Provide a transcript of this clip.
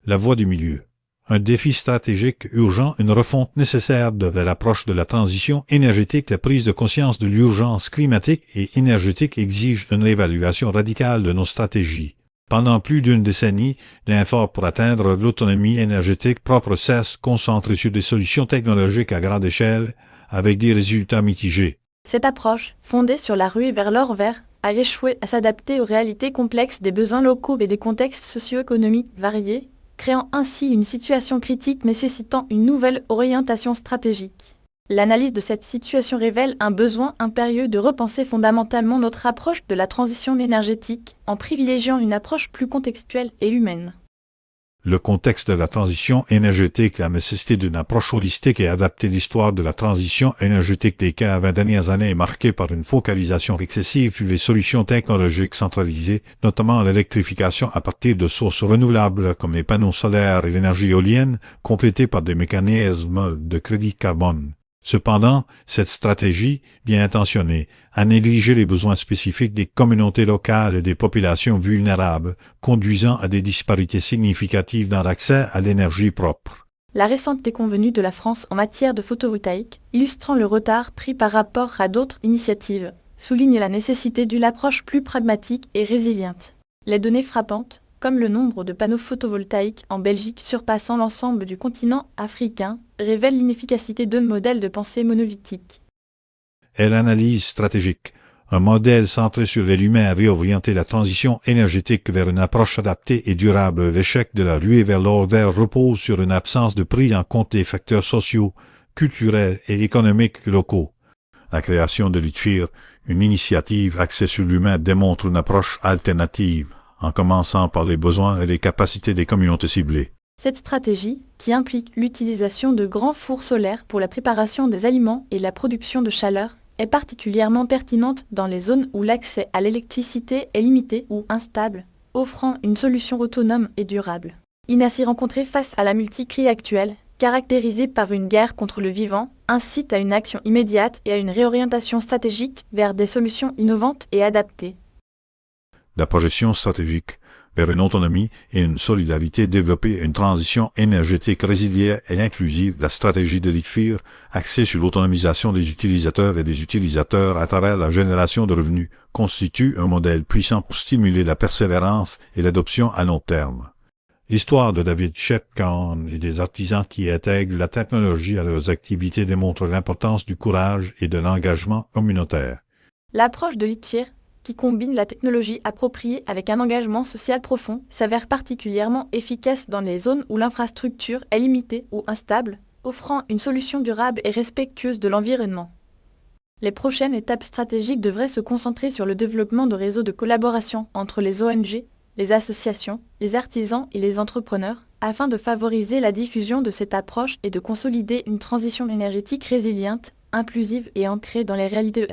La voie du milieu. Un défi stratégique urgent, une refonte nécessaire de l'approche de la transition énergétique, la prise de conscience de l'urgence climatique et énergétique exige une réévaluation radicale de nos stratégies. Pendant plus d'une décennie, l'effort pour atteindre l'autonomie énergétique propre s'est concentré sur des solutions technologiques à grande échelle, avec des résultats mitigés. Cette approche, fondée sur la ruée vers l'or vert, a échoué à s'adapter aux réalités complexes des besoins locaux et des contextes socio-économiques variés, créant ainsi une situation critique nécessitant une nouvelle orientation stratégique. L'analyse de cette situation révèle un besoin impérieux de repenser fondamentalement notre approche de la transition énergétique, en privilégiant une approche plus contextuelle et humaine. Le contexte de la transition énergétique, la nécessité d'une approche holistique et adaptée. L'histoire de la transition énergétique des 15 dernières années est marquée par une focalisation excessive sur les solutions technologiques centralisées, notamment l'électrification à partir de sources renouvelables comme les panneaux solaires et l'énergie éolienne, complétées par des mécanismes de crédit carbone. Cependant, cette stratégie, bien intentionnée, a négligé les besoins spécifiques des communautés locales et des populations vulnérables, conduisant à des disparités significatives dans l'accès à l'énergie propre. La récente déconvenue de la France en matière de photovoltaïque, illustrant le retard pris par rapport à d'autres initiatives, souligne la nécessité d'une approche plus pragmatique et résiliente. Les données frappantes, comme le nombre de panneaux photovoltaïques en Belgique surpassant l'ensemble du continent africain, révèlent l'inefficacité d'un modèle de pensée monolithique. Et l'analyse stratégique. Un modèle centré sur l'humain a réorienté la transition énergétique vers une approche adaptée et durable. L'échec de la ruée vers l'or vert repose sur une absence de prise en compte des facteurs sociaux, culturels et économiques locaux. La création de l'ITFIR, une initiative axée sur l'humain, démontre une approche alternative, en commençant par les besoins et les capacités des communautés ciblées. Cette stratégie, qui implique l'utilisation de grands fours solaires pour la préparation des aliments et la production de chaleur, est particulièrement pertinente dans les zones où l'accès à l'électricité est limité ou instable, offrant une solution autonome et durable. Inertie rencontrée face à la multicrie actuelle, caractérisée par une guerre contre le vivant, incite à une action immédiate et à une réorientation stratégique vers des solutions innovantes et adaptées. La projection stratégique vers une autonomie et une solidarité, développer une transition énergétique résiliente et inclusive, la stratégie de l'ITFIR, axée sur l'autonomisation des utilisateurs et des utilisateurs à travers la génération de revenus, constitue un modèle puissant pour stimuler la persévérance et l'adoption à long terme. L'histoire de David Shepkahn et des artisans qui intègrent la technologie à leurs activités démontre l'importance du courage et de l'engagement communautaire. L'approche de l'ITFIR, qui combine la technologie appropriée avec un engagement social profond, s'avère particulièrement efficace dans les zones où l'infrastructure est limitée ou instable, offrant une solution durable et respectueuse de l'environnement. Les prochaines étapes stratégiques devraient se concentrer sur le développement de réseaux de collaboration entre les ONG, les associations, les artisans et les entrepreneurs, afin de favoriser la diffusion de cette approche et de consolider une transition énergétique résiliente, inclusive et ancrée dans les réalités.